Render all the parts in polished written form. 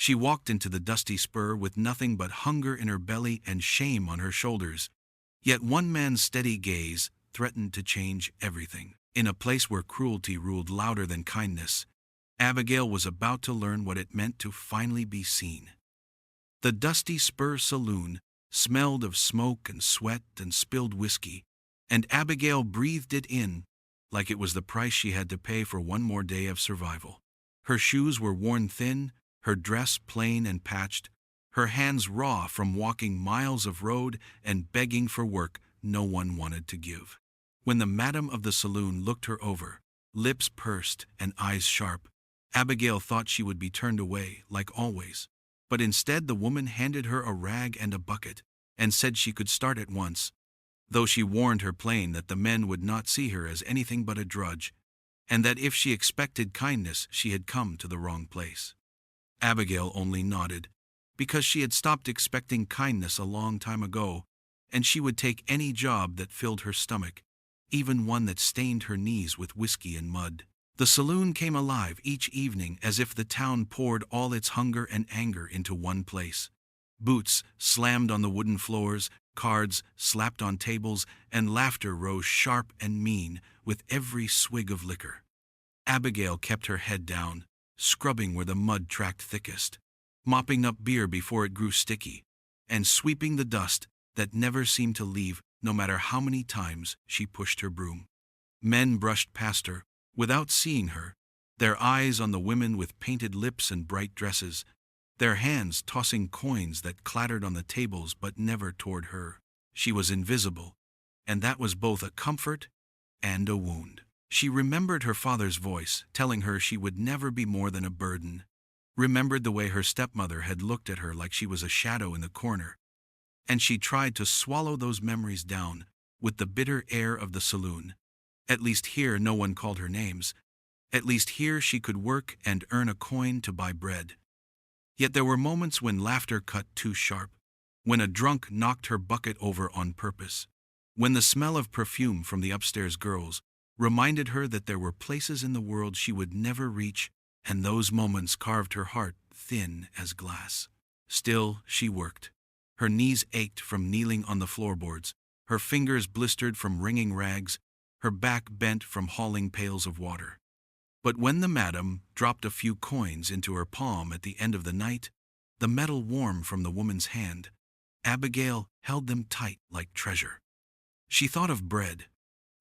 She walked into the Dusty Spur with nothing but hunger in her belly and shame on her shoulders. Yet one man's steady gaze threatened to change everything. In a place where cruelty ruled louder than kindness, Abigail was about to learn what it meant to finally be seen. The Dusty Spur Saloon smelled of smoke and sweat and spilled whiskey, and Abigail breathed it in like it was the price she had to pay for one more day of survival. Her shoes were worn thin, her dress plain and patched, her hands raw from walking miles of road and begging for work no one wanted to give. When the madam of the saloon looked her over, lips pursed and eyes sharp, Abigail thought she would be turned away, like always. But instead the woman handed her a rag and a bucket, and said she could start at once, though she warned her plain that the men would not see her as anything but a drudge, and that if she expected kindness she had come to the wrong place. Abigail only nodded, because she had stopped expecting kindness a long time ago, and she would take any job that filled her stomach, even one that stained her knees with whiskey and mud. The saloon came alive each evening as if the town poured all its hunger and anger into one place. Boots slammed on the wooden floors, cards slapped on tables, and laughter rose sharp and mean with every swig of liquor. Abigail kept her head down, scrubbing where the mud tracked thickest, mopping up beer before it grew sticky, and sweeping the dust that never seemed to leave no matter how many times she pushed her broom. Men brushed past her, without seeing her, their eyes on the women with painted lips and bright dresses, their hands tossing coins that clattered on the tables but never toward her. She was invisible, and that was both a comfort and a wound. She remembered her father's voice telling her she would never be more than a burden, remembered the way her stepmother had looked at her like she was a shadow in the corner, and she tried to swallow those memories down with the bitter air of the saloon. At least here no one called her names. At least here she could work and earn a coin to buy bread. Yet there were moments when laughter cut too sharp, when a drunk knocked her bucket over on purpose, when the smell of perfume from the upstairs girls reminded her that there were places in the world she would never reach, and those moments carved her heart thin as glass. Still, she worked. Her knees ached from kneeling on the floorboards, her fingers blistered from wringing rags, her back bent from hauling pails of water. But when the madam dropped a few coins into her palm at the end of the night, the metal warm from the woman's hand, Abigail held them tight like treasure. She thought of bread,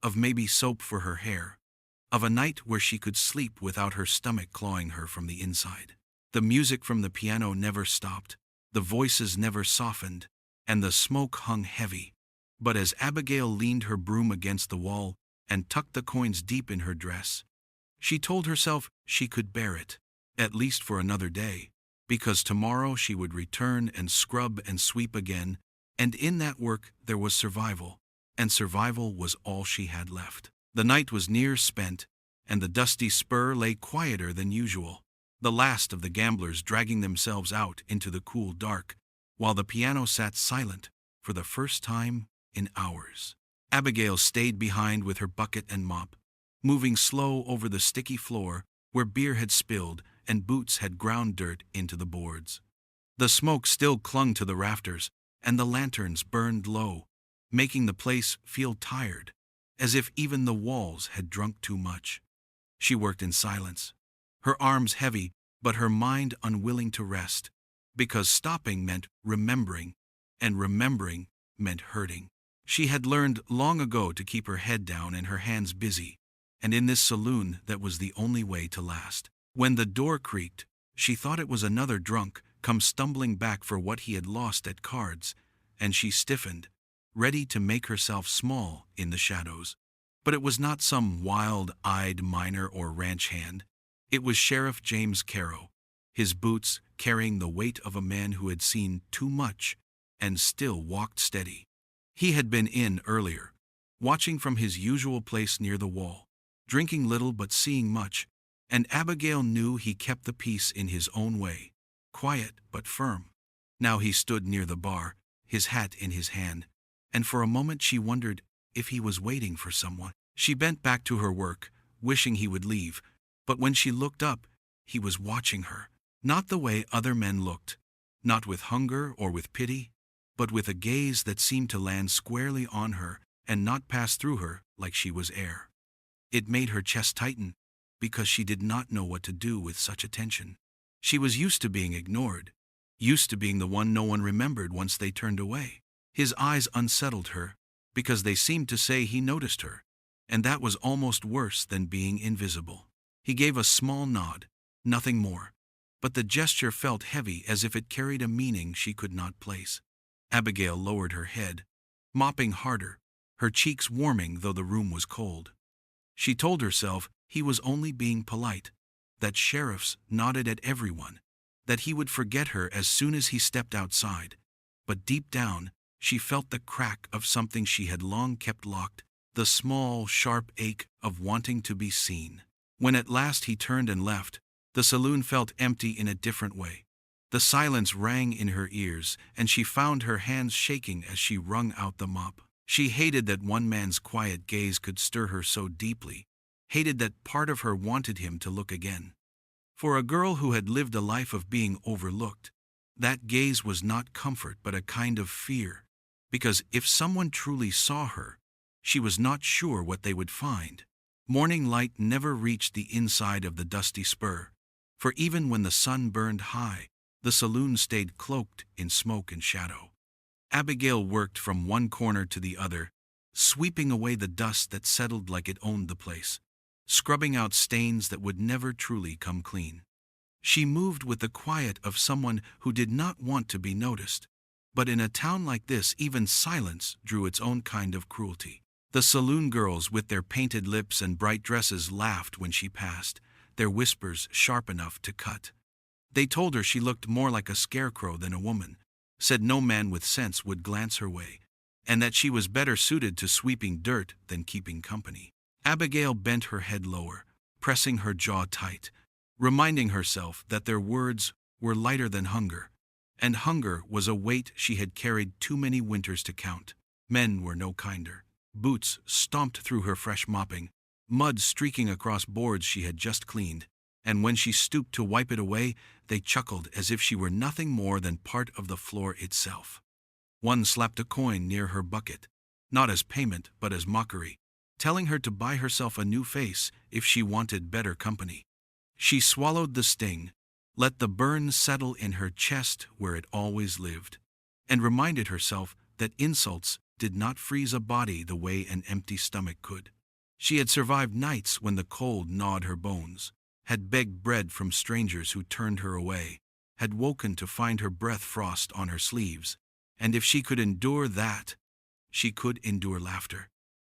of maybe soap for her hair, of a night where she could sleep without her stomach clawing her from the inside. The music from the piano never stopped, the voices never softened, and the smoke hung heavy. But as Abigail leaned her broom against the wall and tucked the coins deep in her dress, she told herself she could bear it, at least for another day, because tomorrow she would return and scrub and sweep again, and in that work there was survival, and survival was all she had left. The night was near spent, and the Dusty Spur lay quieter than usual, the last of the gamblers dragging themselves out into the cool dark, while the piano sat silent for the first time in hours. Abigail stayed behind with her bucket and mop, moving slow over the sticky floor where beer had spilled and boots had ground dirt into the boards. The smoke still clung to the rafters, and the lanterns burned low, making the place feel tired, as if even the walls had drunk too much. She worked in silence, her arms heavy but her mind unwilling to rest, because stopping meant remembering, and remembering meant hurting. She had learned long ago to keep her head down and her hands busy, and in this saloon that was the only way to last. When the door creaked, she thought it was another drunk come stumbling back for what he had lost at cards, and she stiffened, ready to make herself small in the shadows. But it was not some wild-eyed miner or ranch hand. It was Sheriff James Carrow, his boots carrying the weight of a man who had seen too much and still walked steady. He had been in earlier, watching from his usual place near the wall, drinking little but seeing much, and Abigail knew he kept the peace in his own way, quiet but firm. Now he stood near the bar, his hat in his hand, and for a moment she wondered if he was waiting for someone. She bent back to her work, wishing he would leave, but when she looked up, he was watching her, Not the way other men looked, not with hunger or with pity, but with a gaze that seemed to land squarely on her and not pass through her like she was air. It made her chest tighten, because she did not know what to do with such attention. She was used to being ignored, used to being the one no one remembered once they turned away. His eyes unsettled her, because they seemed to say he noticed her, and that was almost worse than being invisible. He gave a small nod, nothing more, but the gesture felt heavy as if it carried a meaning she could not place. Abigail lowered her head, mopping harder, her cheeks warming though the room was cold. She told herself he was only being polite, that sheriffs nodded at everyone, that he would forget her as soon as he stepped outside. But deep down, she felt the crack of something she had long kept locked, the small, sharp ache of wanting to be seen. When at last he turned and left, the saloon felt empty in a different way. The silence rang in her ears, and she found her hands shaking as she wrung out the mop. She hated that one man's quiet gaze could stir her so deeply, hated that part of her wanted him to look again. For a girl who had lived a life of being overlooked, that gaze was not comfort but a kind of fear, because if someone truly saw her, she was not sure what they would find. Morning light never reached the inside of the Dusty Spur, for even when the sun burned high, the saloon stayed cloaked in smoke and shadow. Abigail worked from one corner to the other, sweeping away the dust that settled like it owned the place, scrubbing out stains that would never truly come clean. She moved with the quiet of someone who did not want to be noticed, but in a town like this even silence drew its own kind of cruelty. The saloon girls with their painted lips and bright dresses laughed when she passed, their whispers sharp enough to cut. They told her she looked more like a scarecrow than a woman, said no man with sense would glance her way, and that she was better suited to sweeping dirt than keeping company. Abigail bent her head lower, pressing her jaw tight, reminding herself that their words were lighter than hunger, and hunger was a weight she had carried too many winters to count. Men were no kinder. Boots stomped through her fresh mopping, mud streaking across boards she had just cleaned, and when she stooped to wipe it away, they chuckled as if she were nothing more than part of the floor itself. One slapped a coin near her bucket, not as payment but as mockery, telling her to buy herself a new face if she wanted better company. She swallowed the sting, let the burn settle in her chest where it always lived, and reminded herself that insults did not freeze a body the way an empty stomach could. She had survived nights when the cold gnawed her bones, had begged bread from strangers who turned her away, had woken to find her breath frost on her sleeves, and if she could endure that, she could endure laughter.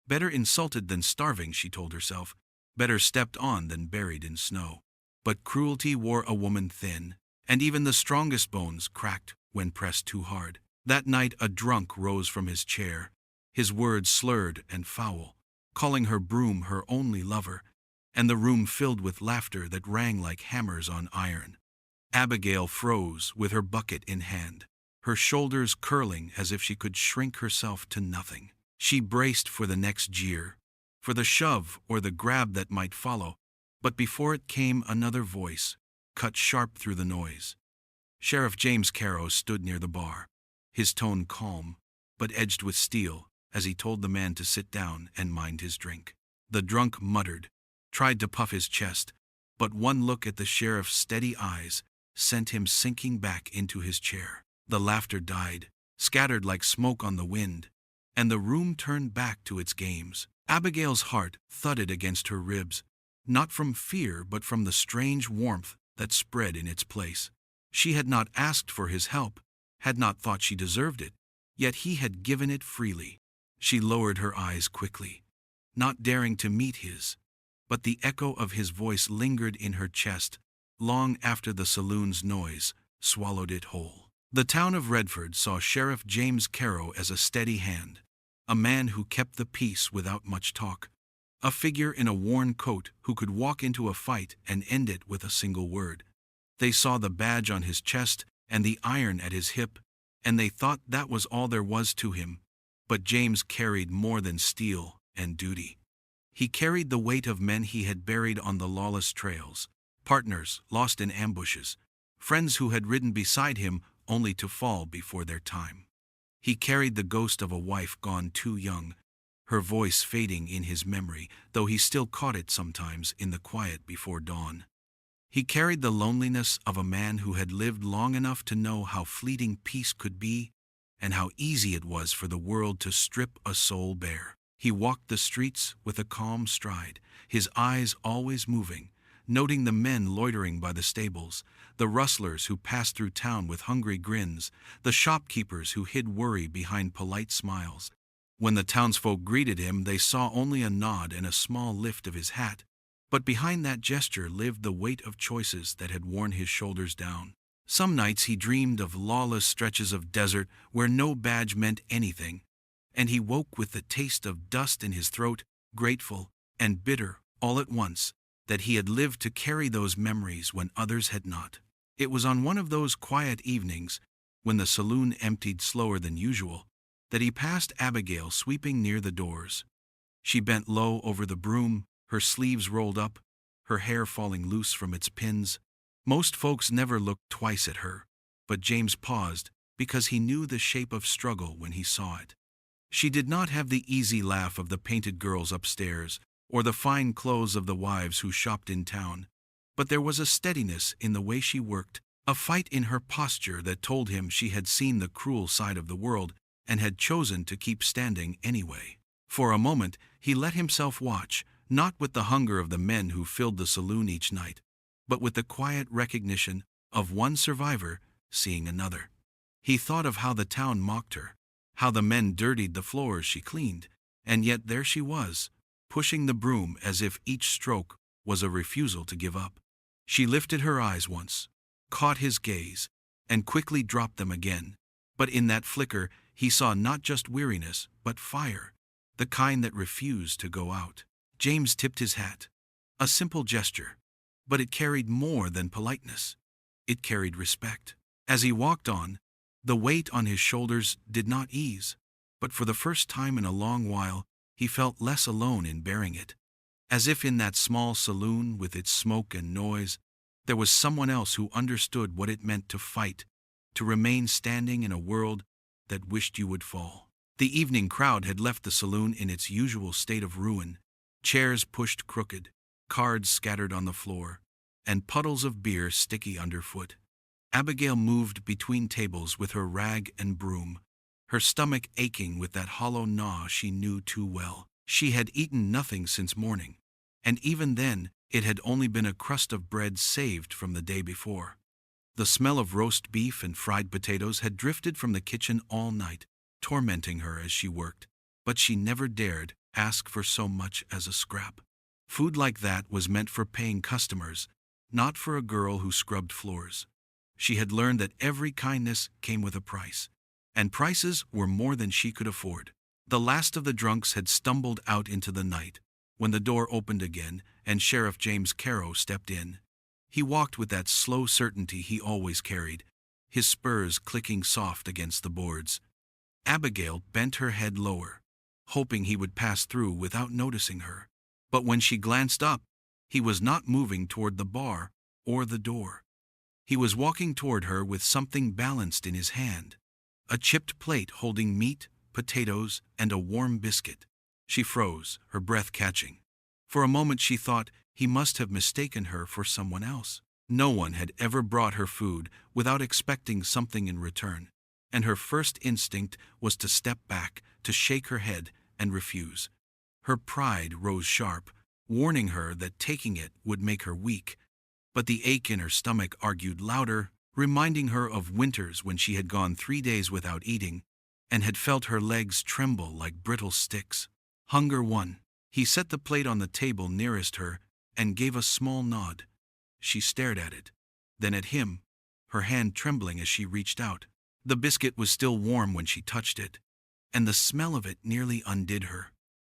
Better insulted than starving, she told herself, better stepped on than buried in snow. But cruelty wore a woman thin, and even the strongest bones cracked when pressed too hard. That night a drunk rose from his chair, his words slurred and foul, calling her broom her only lover, and the room filled with laughter that rang like hammers on iron. Abigail froze with her bucket in hand, her shoulders curling as if she could shrink herself to nothing. She braced for the next jeer, for the shove or the grab that might follow, but before it came another voice, cut sharp through the noise. Sheriff James Carrow stood near the bar, his tone calm, but edged with steel, as he told the man to sit down and mind his drink. The drunk muttered, tried to puff his chest, but one look at the sheriff's steady eyes sent him sinking back into his chair. The laughter died, scattered like smoke on the wind, and the room turned back to its games. Abigail's heart thudded against her ribs, not from fear but from the strange warmth that spread in its place. She had not asked for his help, had not thought she deserved it, yet he had given it freely. She lowered her eyes quickly, not daring to meet his, but the echo of his voice lingered in her chest long after the saloon's noise swallowed it whole. The town of Redford saw Sheriff James Carrow as a steady hand, a man who kept the peace without much talk, a figure in a worn coat who could walk into a fight and end it with a single word. They saw the badge on his chest and the iron at his hip, and they thought that was all there was to him. But James carried more than steel and duty. He carried the weight of men he had buried on the lawless trails, partners lost in ambushes, friends who had ridden beside him only to fall before their time. He carried the ghost of a wife gone too young, her voice fading in his memory, though he still caught it sometimes in the quiet before dawn. He carried the loneliness of a man who had lived long enough to know how fleeting peace could be, and how easy it was for the world to strip a soul bare. He walked the streets with a calm stride, his eyes always moving, noting the men loitering by the stables, the rustlers who passed through town with hungry grins, the shopkeepers who hid worry behind polite smiles. When the townsfolk greeted him, they saw only a nod and a small lift of his hat, but behind that gesture lived the weight of choices that had worn his shoulders down. Some nights he dreamed of lawless stretches of desert where no badge meant anything, and he woke with the taste of dust in his throat, grateful and bitter all at once that he had lived to carry those memories when others had not. It was on one of those quiet evenings, when the saloon emptied slower than usual, that he passed Abigail sweeping near the doors. She bent low over the broom, her sleeves rolled up, her hair falling loose from its pins. Most folks never looked twice at her, but James paused because he knew the shape of struggle when he saw it. She did not have the easy laugh of the painted girls upstairs, or the fine clothes of the wives who shopped in town, but there was a steadiness in the way she worked, a fight in her posture that told him she had seen the cruel side of the world and had chosen to keep standing anyway. For a moment he let himself watch, not with the hunger of the men who filled the saloon each night, but with the quiet recognition of one survivor seeing another. He thought of how the town mocked her, how the men dirtied the floors she cleaned, and yet there she was, pushing the broom as if each stroke was a refusal to give up. She lifted her eyes once, caught his gaze, and quickly dropped them again. But in that flicker he saw not just weariness, but fire, the kind that refused to go out. James tipped his hat. A simple gesture, but it carried more than politeness. It carried respect. As he walked on, the weight on his shoulders did not ease, but for the first time in a long while, he felt less alone in bearing it. As if in that small saloon with its smoke and noise, there was someone else who understood what it meant to fight, to remain standing in a world that wished you would fall. The evening crowd had left the saloon in its usual state of ruin, chairs pushed crooked, cards scattered on the floor, and puddles of beer sticky underfoot. Abigail moved between tables with her rag and broom, her stomach aching with that hollow gnaw she knew too well. She had eaten nothing since morning, and even then it had only been a crust of bread saved from the day before. The smell of roast beef and fried potatoes had drifted from the kitchen all night, tormenting her as she worked, but she never dared ask for so much as a scrap. Food like that was meant for paying customers, not for a girl who scrubbed floors. She had learned that every kindness came with a price, and prices were more than she could afford. The last of the drunks had stumbled out into the night, when the door opened again and Sheriff James Carrow stepped in. He walked with that slow certainty he always carried, his spurs clicking soft against the boards. Abigail bent her head lower, hoping he would pass through without noticing her. But when she glanced up, he was not moving toward the bar or the door. He was walking toward her with something balanced in his hand, a chipped plate holding meat, potatoes, and a warm biscuit. She froze, her breath catching. For a moment she thought he must have mistaken her for someone else. No one had ever brought her food without expecting something in return, and her first instinct was to step back, to shake her head and refuse. Her pride rose sharp, warning her that taking it would make her weak, but the ache in her stomach argued louder, reminding her of winters when she had gone 3 days without eating and had felt her legs tremble like brittle sticks. Hunger won. He set the plate on the table nearest her and gave a small nod. She stared at it, then at him, her hand trembling as she reached out. The biscuit was still warm when she touched it, and the smell of it nearly undid her.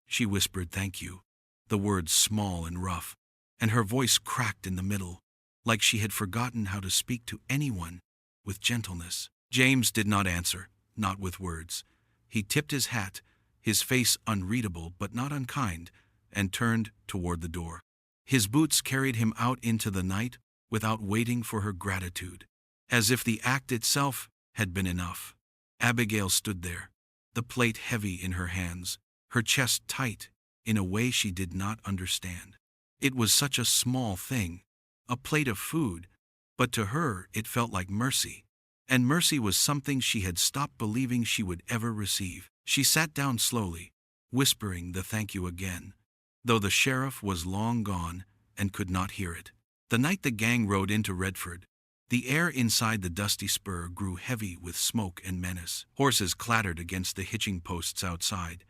She whispered thank you, the words small and rough, and her voice cracked in the middle, like she had forgotten how to speak to anyone with gentleness. James did not answer, not with words. He tipped his hat, his face unreadable but not unkind, and turned toward the door. His boots carried him out into the night without waiting for her gratitude. as if the act itself had been enough. Abigail stood there, the plate heavy in her hands, her chest tight in a way she did not understand. It was such a small thing, a plate of food, but to her it felt like mercy. And mercy was something she had stopped believing she would ever receive. She sat down slowly, whispering the thank you again, though the sheriff was long gone and could not hear it. The night the gang rode into Redford, the air inside the Dusty Spur grew heavy with smoke and menace. Horses clattered against the hitching posts outside,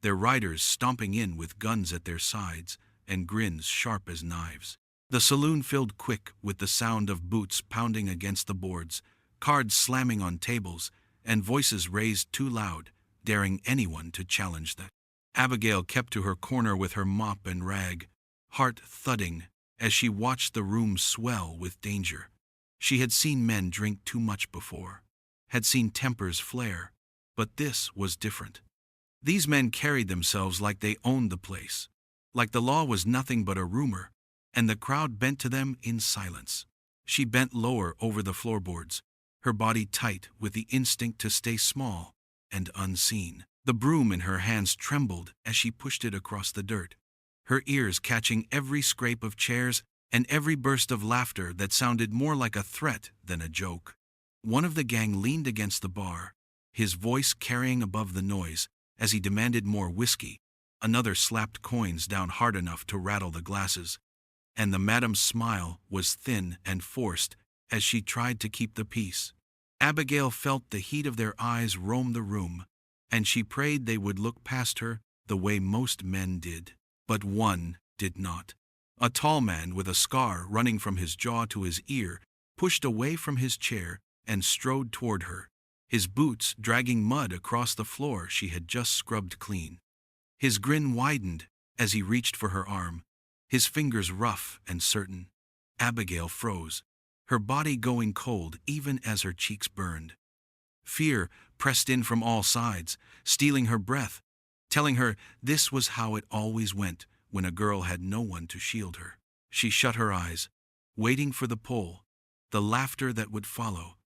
their riders stomping in with guns at their sides and grins sharp as knives. The saloon filled quick with the sound of boots pounding against the boards, cards slamming on tables, and voices raised too loud, daring anyone to challenge them. Abigail kept to her corner with her mop and rag, heart thudding as she watched the room swell with danger. She had seen men drink too much before, had seen tempers flare, but this was different. These men carried themselves like they owned the place, like the law was nothing but a rumor, and the crowd bent to them in silence. She bent lower over the floorboards, her body tight with the instinct to stay small and unseen. The broom in her hands trembled as she pushed it across the dirt, her ears catching every scrape of chairs and every burst of laughter that sounded more like a threat than a joke. One of the gang leaned against the bar, his voice carrying above the noise as he demanded more whiskey. Another slapped coins down hard enough to rattle the glasses, and the madam's smile was thin and forced as she tried to keep the peace. Abigail felt the heat of their eyes roam the room, and she prayed they would look past her the way most men did. But one did not. A tall man with a scar running from his jaw to his ear pushed away from his chair and strode toward her, his boots dragging mud across the floor she had just scrubbed clean. His grin widened as he reached for her arm, his fingers rough and certain. Abigail froze, her body going cold even as her cheeks burned. Fear pressed in from all sides, stealing her breath, telling her this was how it always went when a girl had no one to shield her. She shut her eyes, waiting for the pull, the laughter that would follow,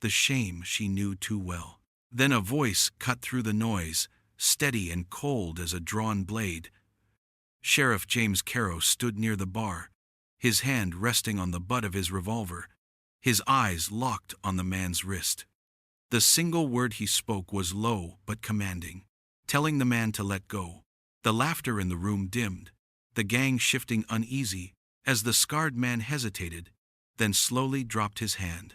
the shame she knew too well. Then a voice cut through the noise, steady and cold as a drawn blade. Sheriff James Carrow stood near the bar, his hand resting on the butt of his revolver, his eyes locked on the man's wrist. The single word he spoke was low but commanding, telling the man to let go. The laughter in the room dimmed, the gang shifting uneasy as the scarred man hesitated, then slowly dropped his hand.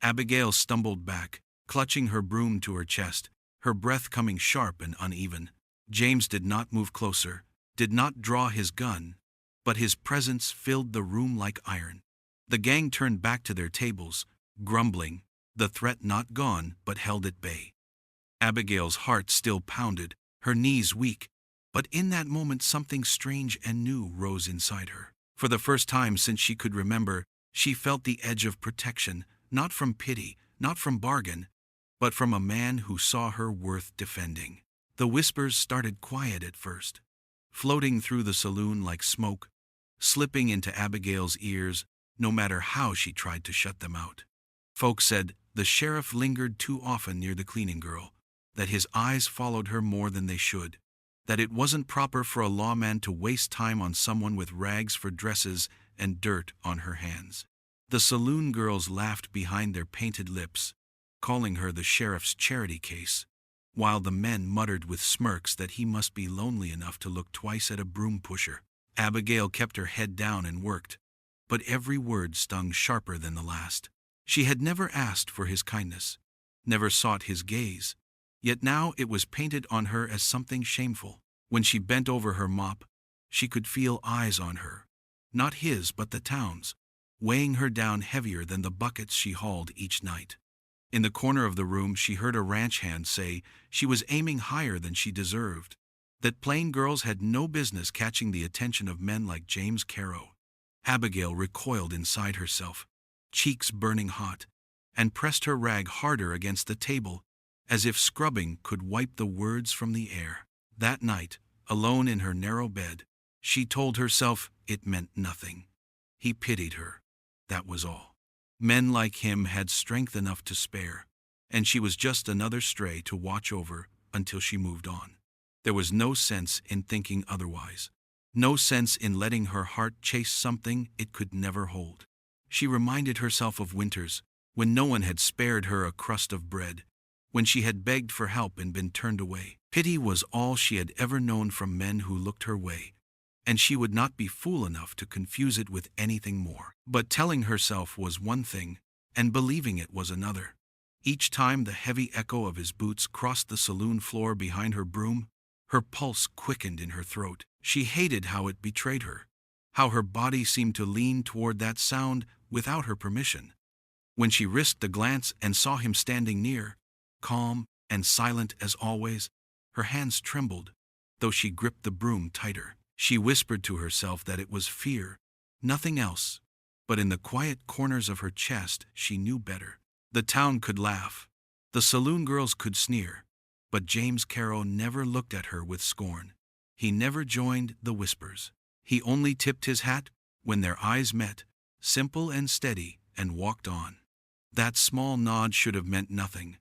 Abigail stumbled back, clutching her broom to her chest, her breath coming sharp and uneven. James did not move closer, did not draw his gun, but his presence filled the room like iron. The gang turned back to their tables, grumbling, the threat not gone but held at bay. Abigail's heart still pounded, her knees weak, but in that moment something strange and new rose inside her. For the first time since she could remember, she felt the edge of protection, not from pity, not from bargain, but from a man who saw her worth defending. The whispers started quiet at first, floating through the saloon like smoke, slipping into Abigail's ears no matter how she tried to shut them out. Folks said the sheriff lingered too often near the cleaning girl, that his eyes followed her more than they should, that it wasn't proper for a lawman to waste time on someone with rags for dresses and dirt on her hands. The saloon girls laughed behind their painted lips, calling her the sheriff's charity case, while the men muttered with smirks that he must be lonely enough to look twice at a broom pusher. Abigail kept her head down and worked, but every word stung sharper than the last. She had never asked for his kindness, never sought his gaze, yet now it was painted on her as something shameful. When she bent over her mop, she could feel eyes on her, not his but the town's, weighing her down heavier than the buckets she hauled each night. In the corner of the room she heard a ranch hand say she was aiming higher than she deserved, that plain girls had no business catching the attention of men like James Carrow. Abigail recoiled inside herself, cheeks burning hot, and pressed her rag harder against the table, as if scrubbing could wipe the words from the air. That night, alone in her narrow bed, she told herself it meant nothing. He pitied her, that was all. Men like him had strength enough to spare, and she was just another stray to watch over until she moved on. There was no sense in thinking otherwise. No sense in letting her heart chase something it could never hold. She reminded herself of winters, when no one had spared her a crust of bread, when she had begged for help and been turned away. Pity was all she had ever known from men who looked her way, and she would not be fool enough to confuse it with anything more. But telling herself was one thing, and believing it was another. Each time the heavy echo of his boots crossed the saloon floor behind her broom, her pulse quickened in her throat. She hated how it betrayed her, how her body seemed to lean toward that sound without her permission. When she risked a glance and saw him standing near, calm and silent as always, her hands trembled, though she gripped the broom tighter. She whispered to herself that it was fear, nothing else, but in the quiet corners of her chest she knew better. The town could laugh, the saloon girls could sneer, but James Carrow never looked at her with scorn. He never joined the whispers. He only tipped his hat when their eyes met, simple and steady, and walked on. That small nod should have meant nothing,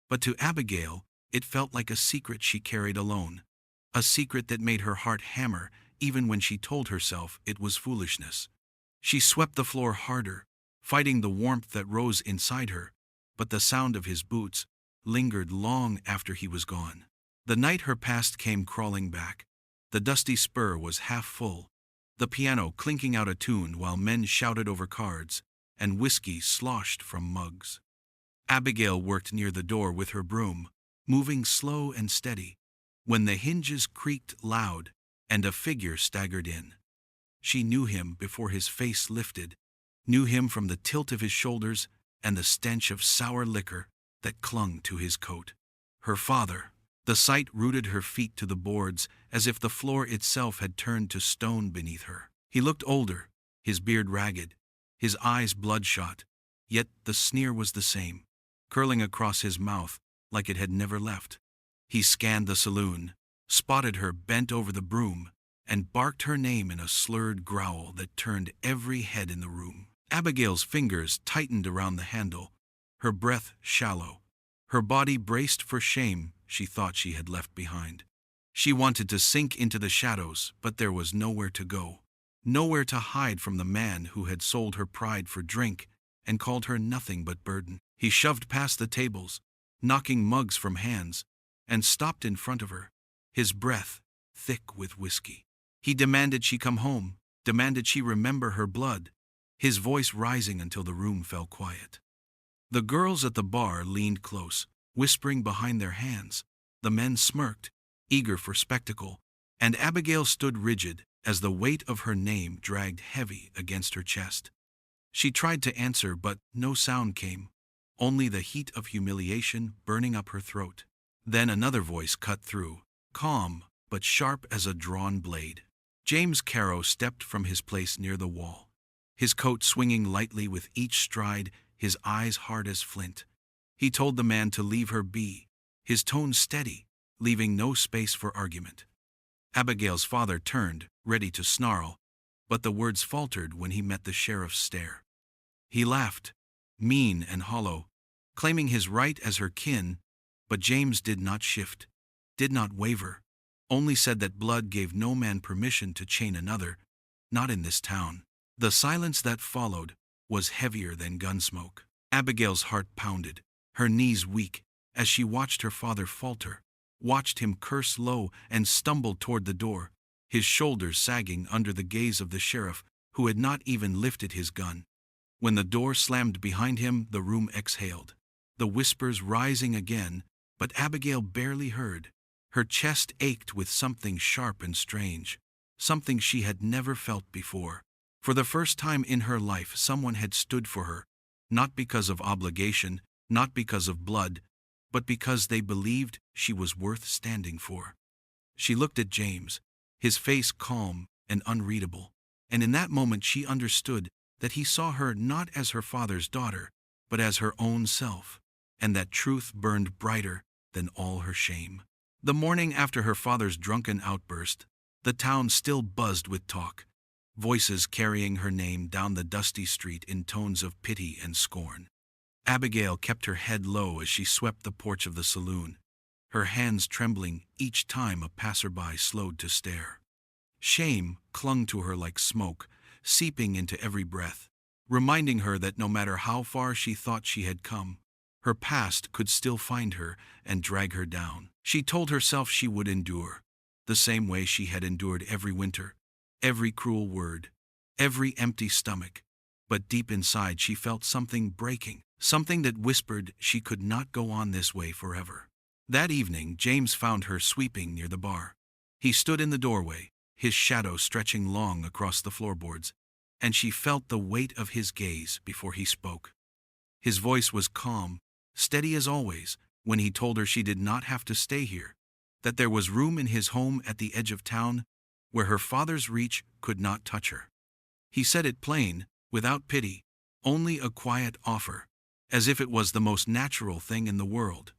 but to Abigail it felt like a secret she carried alone, a secret that made her heart hammer even when she told herself it was foolishness. She swept the floor harder, fighting the warmth that rose inside her, but the sound of his boots lingered long after he was gone. The night her past came crawling back. The Dusty Spur was half full, the piano clinking out a tune while men shouted over cards, and whiskey sloshed from mugs. Abigail worked near the door with her broom, moving slow and steady, when the hinges creaked loud and a figure staggered in. She knew him before his face lifted, knew him from the tilt of his shoulders and the stench of sour liquor that clung to his coat. Her father. The sight rooted her feet to the boards as if the floor itself had turned to stone beneath her. He looked older, his beard ragged, his eyes bloodshot, yet the sneer was the same, curling across his mouth like it had never left. He scanned the saloon, spotted her bent over the broom, and barked her name in a slurred growl that turned every head in the room. Abigail's fingers tightened around the handle, her breath shallow, her body braced for shame she thought she had left behind. She wanted to sink into the shadows, but there was nowhere to go, nowhere to hide from the man who had sold her pride for drink and called her nothing but burden. He shoved past the tables, knocking mugs from hands, and stopped in front of her, his breath thick with whiskey. He demanded she come home, demanded she remember her blood, his voice rising until the room fell quiet. The girls at the bar leaned close, whispering behind their hands. The men smirked, eager for spectacle, and Abigail stood rigid as the weight of her name dragged heavy against her chest. She tried to answer, but no sound came, only the heat of humiliation burning up her throat. Then another voice cut through, calm but sharp as a drawn blade. James Carrow stepped from his place near the wall, his coat swinging lightly with each stride, his eyes hard as flint. He told the man to leave her be, his tone steady, leaving no space for argument. Abigail's father turned, ready to snarl, but the words faltered when he met the sheriff's stare. He laughed, mean and hollow, claiming his right as her kin, but James did not shift, did not waver, only said that blood gave no man permission to chain another, not in this town. The silence that followed was heavier than gunsmoke. Abigail's heart pounded, her knees weak, as she watched her father falter, watched him curse low and stumble toward the door, his shoulders sagging under the gaze of the sheriff, who had not even lifted his gun. When the door slammed behind him, the room exhaled, the whispers rising again, but Abigail barely heard. Her chest ached with something sharp and strange, something she had never felt before. For the first time in her life, someone had stood for her, not because of obligation, not because of blood, but because they believed she was worth standing for. She looked at James, his face calm and unreadable, and in that moment she understood that he saw her not as her father's daughter, but as her own self, and that truth burned brighter than all her shame. The morning after her father's drunken outburst, the town still buzzed with talk. voices carrying her name down the dusty street in tones of pity and scorn. Abigail kept her head low as she swept the porch of the saloon, her hands trembling each time a passerby slowed to stare. Shame clung to her like smoke, seeping into every breath, reminding her that no matter how far she thought she had come, her past could still find her and drag her down. She told herself she would endure, the same way she had endured every winter, every cruel word, every empty stomach. But deep inside she felt something breaking, something that whispered she could not go on this way forever. That evening, James found her sweeping near the bar. He stood in the doorway, his shadow stretching long across the floorboards, and she felt the weight of his gaze before he spoke. His voice was calm, steady as always, when he told her she did not have to stay here, that there was room in his home at the edge of town where her father's reach could not touch her. He said it plain, without pity, only a quiet offer, as if it was the most natural thing in the world.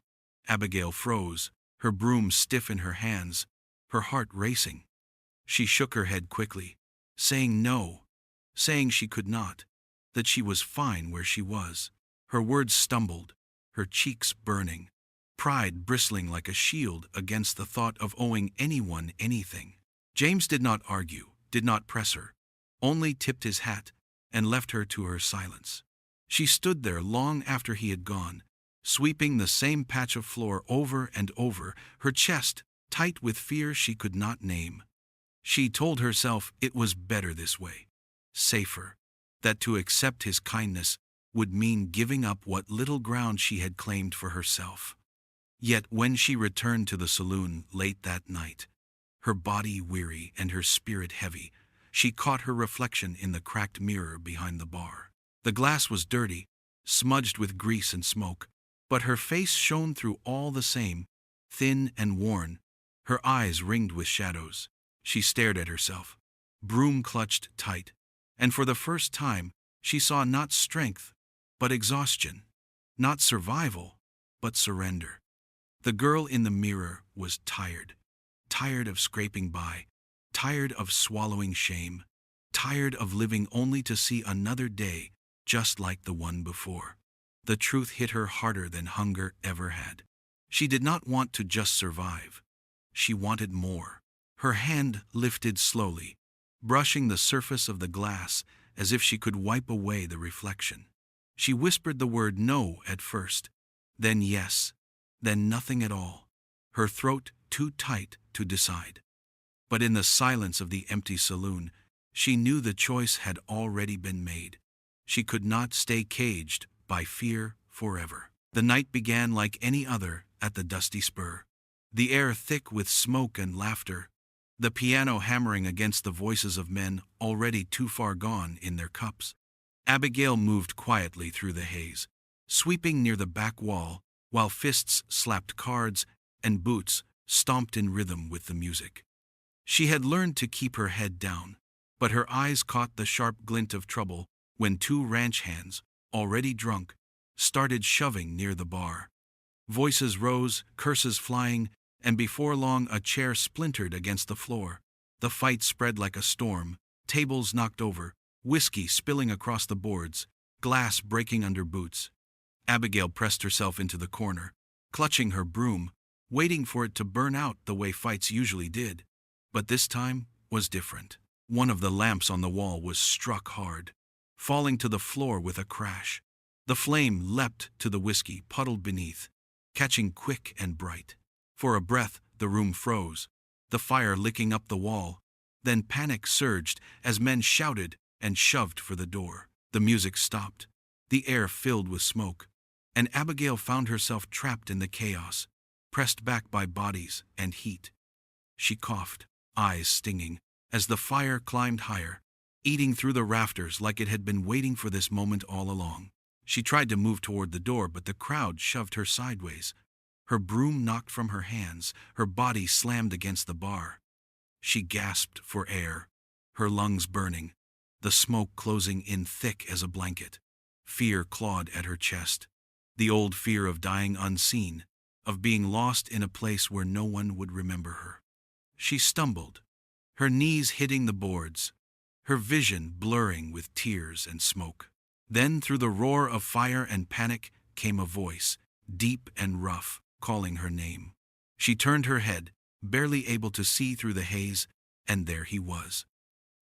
Abigail froze, her broom stiff in her hands, her heart racing. She shook her head quickly, saying no, saying she could not, that she was fine where she was. Her words stumbled, her cheeks burning, pride bristling like a shield against the thought of owing anyone anything. James did not argue, did not press her, only tipped his hat and left her to her silence. She stood there long after he had gone, sweeping the same patch of floor over and over, her chest tight with fear she could not name. She told herself it was better this way, safer, that to accept his kindness would mean giving up what little ground she had claimed for herself. Yet when she returned to the saloon late that night, her body weary and her spirit heavy, she caught her reflection in the cracked mirror behind the bar. The glass was dirty, smudged with grease and smoke, but her face shone through all the same, thin and worn, her eyes ringed with shadows. She stared at herself, broom clutched tight, and for the first time she saw not strength, but exhaustion, not survival, but surrender. The girl in the mirror was tired, tired of scraping by, tired of swallowing shame, tired of living only to see another day just like the one before. The truth hit her harder than hunger ever had. She did not want to just survive. She wanted more. Her hand lifted slowly, brushing the surface of the glass as if she could wipe away the reflection. She whispered the word no at first, then yes, then nothing at all, her throat too tight to decide. But in the silence of the empty saloon, she knew the choice had already been made. She could not stay caged by fear forever. The night began like any other at the Dusty Spur. The air thick with smoke and laughter, the piano hammering against the voices of men already too far gone in their cups. Abigail moved quietly through the haze, sweeping near the back wall, while fists slapped cards and boots stomped in rhythm with the music. She had learned to keep her head down, but her eyes caught the sharp glint of trouble when two ranch hands, already drunk, started shoving near the bar. Voices rose, curses flying, and before long a chair splintered against the floor. The fight spread like a storm, tables knocked over, whiskey spilling across the boards, glass breaking under boots. Abigail pressed herself into the corner, clutching her broom, waiting for it to burn out the way fights usually did. But this time was different. One of the lamps on the wall was struck hard, falling to the floor with a crash. The flame leapt to the whiskey puddled beneath, catching quick and bright. For a breath, the room froze, the fire licking up the wall. Then panic surged as men shouted and shoved for the door. The music stopped, the air filled with smoke, and Abigail found herself trapped in the chaos, pressed back by bodies and heat. She coughed, eyes stinging, as the fire climbed higher, eating through the rafters like it had been waiting for this moment all along. She tried to move toward the door, but the crowd shoved her sideways. Her broom knocked from her hands, her body slammed against the bar. She gasped for air, her lungs burning, the smoke closing in thick as a blanket. Fear clawed at her chest, the old fear of dying unseen, of being lost in a place where no one would remember her. She stumbled, her knees hitting the boards, her vision blurring with tears and smoke. Then through the roar of fire and panic came a voice, deep and rough, calling her name. She turned her head, barely able to see through the haze, and there he was.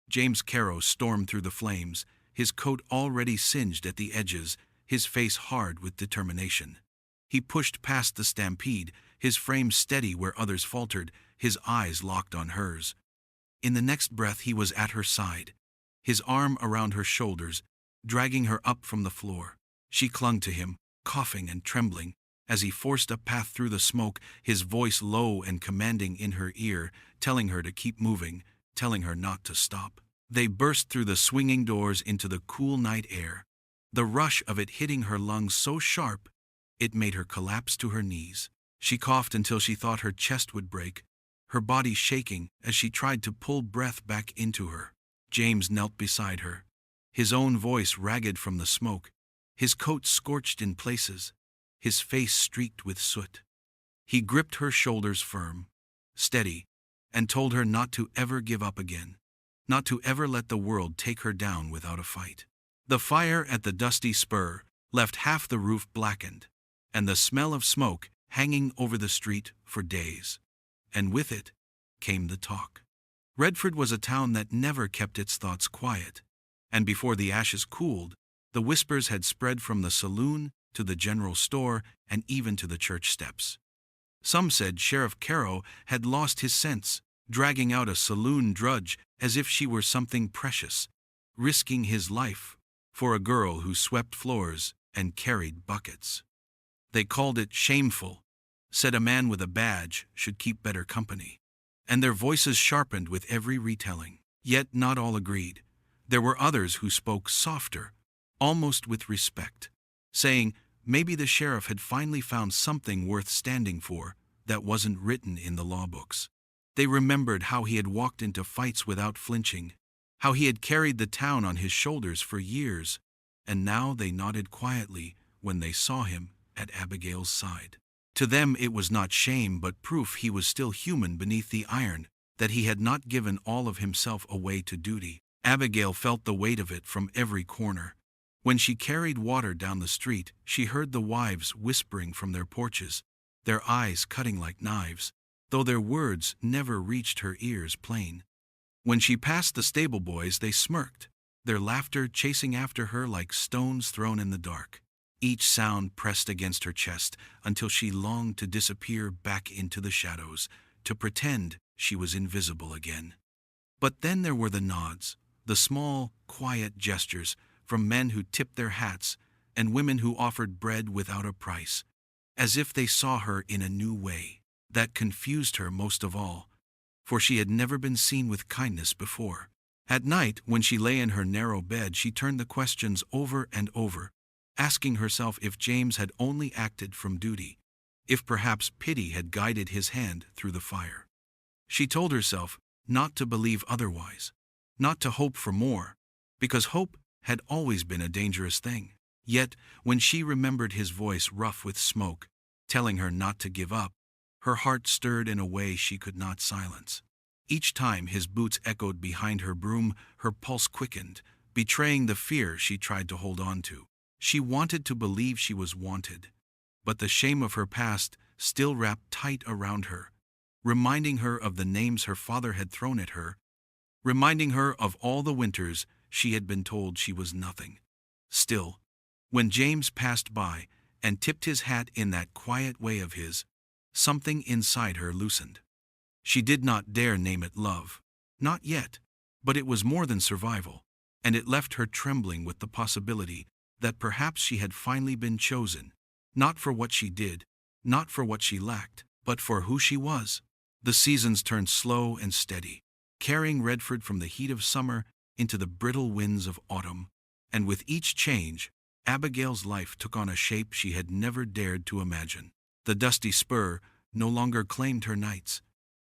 James Carrow stormed through the flames, his coat already singed at the edges, his face hard with determination. He pushed past the stampede, his frame steady where others faltered, his eyes locked on hers. In the next breath he was at her side, his arm around her shoulders, dragging her up from the floor. She clung to him, coughing and trembling, as he forced a path through the smoke, his voice low and commanding in her ear, telling her to keep moving, telling her not to stop. They burst through the swinging doors into the cool night air, the rush of it hitting her lungs so sharp it made her collapse to her knees. She coughed until she thought her chest would break, her body shaking as she tried to pull breath back into her. James knelt beside her, his own voice ragged from the smoke, his coat scorched in places, his face streaked with soot. He gripped her shoulders firm, steady, and told her not to ever give up again, not to ever let the world take her down without a fight. The fire at the Dusty Spur left half the roof blackened, and the smell of smoke hanging over the street for days. And with it came the talk. Redford was a town that never kept its thoughts quiet, and before the ashes cooled, the whispers had spread from the saloon to the general store and even to the church steps. Some said Sheriff Carrow had lost his sense, dragging out a saloon drudge as if she were something precious, risking his life for a girl who swept floors and carried buckets. They called it shameful, said a man with a badge should keep better company, and their voices sharpened with every retelling. Yet not all agreed. There were others who spoke softer, almost with respect, saying maybe the sheriff had finally found something worth standing for that wasn't written in the law books. They remembered how he had walked into fights without flinching, how he had carried the town on his shoulders for years, and now they nodded quietly when they saw him at Abigail's side. To them it was not shame but proof he was still human beneath the iron, that he had not given all of himself away to duty. Abigail felt the weight of it from every corner. When she carried water down the street, she heard the wives whispering from their porches, their eyes cutting like knives, though their words never reached her ears plain. When she passed the stable boys, they smirked, their laughter chasing after her like stones thrown in the dark. Each sound pressed against her chest until she longed to disappear back into the shadows, to pretend she was invisible again. But then there were the nods, the small, quiet gestures from men who tipped their hats and women who offered bread without a price, as if they saw her in a new way. That confused her most of all, for she had never been seen with kindness before. At night, when she lay in her narrow bed, she turned the questions over and over, asking herself if James had only acted from duty, if perhaps pity had guided his hand through the fire. She told herself not to believe otherwise, not to hope for more, because hope had always been a dangerous thing. Yet, when she remembered his voice rough with smoke, telling her not to give up, her heart stirred in a way she could not silence. Each time his boots echoed behind her broom, her pulse quickened, betraying the fear she tried to hold on to. She wanted to believe she was wanted, but the shame of her past still wrapped tight around her, reminding her of the names her father had thrown at her, reminding her of all the winters she had been told she was nothing. Still, when James passed by and tipped his hat in that quiet way of his, something inside her loosened. She did not dare name it love, not yet, but it was more than survival, and it left her trembling with the possibility that perhaps she had finally been chosen, not for what she did, not for what she lacked, but for who she was. The seasons turned slow and steady, carrying Redford from the heat of summer into the brittle winds of autumn, and with each change, Abigail's life took on a shape she had never dared to imagine. The Dusty Spur no longer claimed her nights,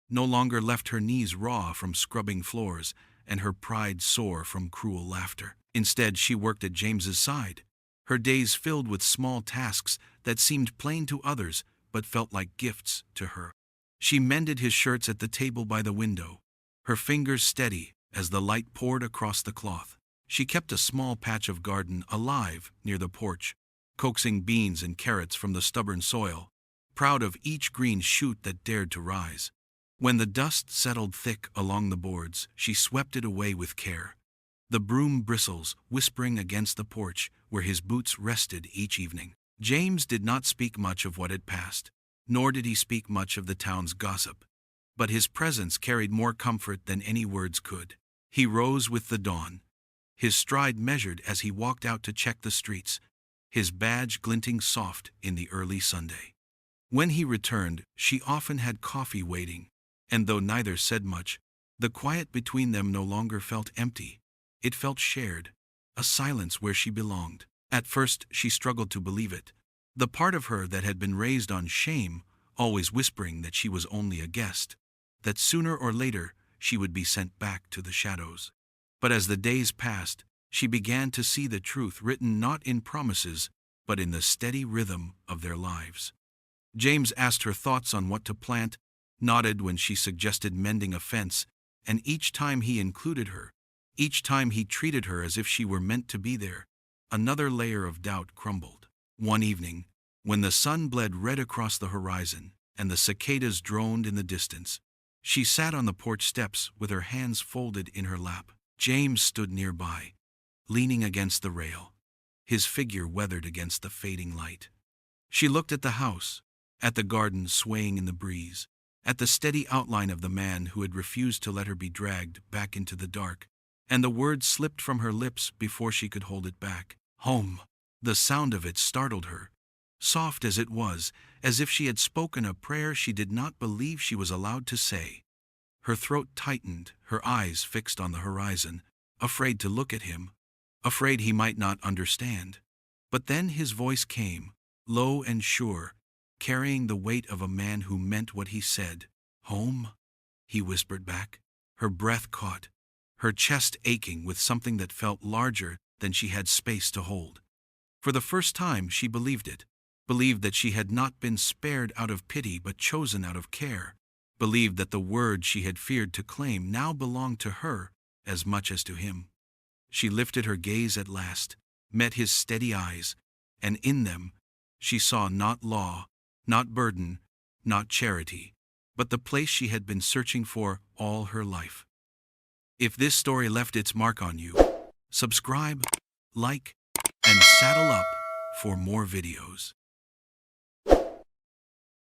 no longer left her knees raw from scrubbing floors and her pride sore from cruel laughter. Instead, she worked at James's side, her days filled with small tasks that seemed plain to others but felt like gifts to her. She mended his shirts at the table by the window, her fingers steady as the light poured across the cloth. She kept a small patch of garden alive near the porch, coaxing beans and carrots from the stubborn soil, proud of each green shoot that dared to rise. When the dust settled thick along the boards, she swept it away with care, the broom bristles whispering against the porch where his boots rested each evening. James did not speak much of what had passed, nor did he speak much of the town's gossip, but his presence carried more comfort than any words could. He rose with the dawn, his stride measured as he walked out to check the streets, his badge glinting soft in the early Sunday. When he returned, she often had coffee waiting, and though neither said much, the quiet between them no longer felt empty. It felt shared, a silence where she belonged. At first she struggled to believe it, the part of her that had been raised on shame, always whispering that she was only a guest, that sooner or later she would be sent back to the shadows. But as the days passed, she began to see the truth written not in promises, but in the steady rhythm of their lives. James asked her thoughts on what to plant, nodded when she suggested mending a fence, and each time he included her, each time he treated her as if she were meant to be there, another layer of doubt crumbled. One evening, when the sun bled red across the horizon and the cicadas droned in the distance, she sat on the porch steps with her hands folded in her lap. James stood nearby, leaning against the rail, his figure weathered against the fading light. She looked at the house, at the garden swaying in the breeze, at the steady outline of the man who had refused to let her be dragged back into the dark, and the word slipped from her lips before she could hold it back. Home. The sound of it startled her, soft as it was, as if she had spoken a prayer she did not believe she was allowed to say. Her throat tightened, her eyes fixed on the horizon, afraid to look at him, afraid he might not understand. But then his voice came, low and sure, carrying the weight of a man who meant what he said. Home? He whispered back, her breath caught, her chest aching with something that felt larger than she had space to hold. For the first time she believed it, believed that she had not been spared out of pity but chosen out of care, believed that the word she had feared to claim now belonged to her as much as to him. She lifted her gaze at last, met his steady eyes, and in them she saw not law, not burden, not charity, but the place she had been searching for all her life. If this story left its mark on you, subscribe, like, and saddle up for more videos.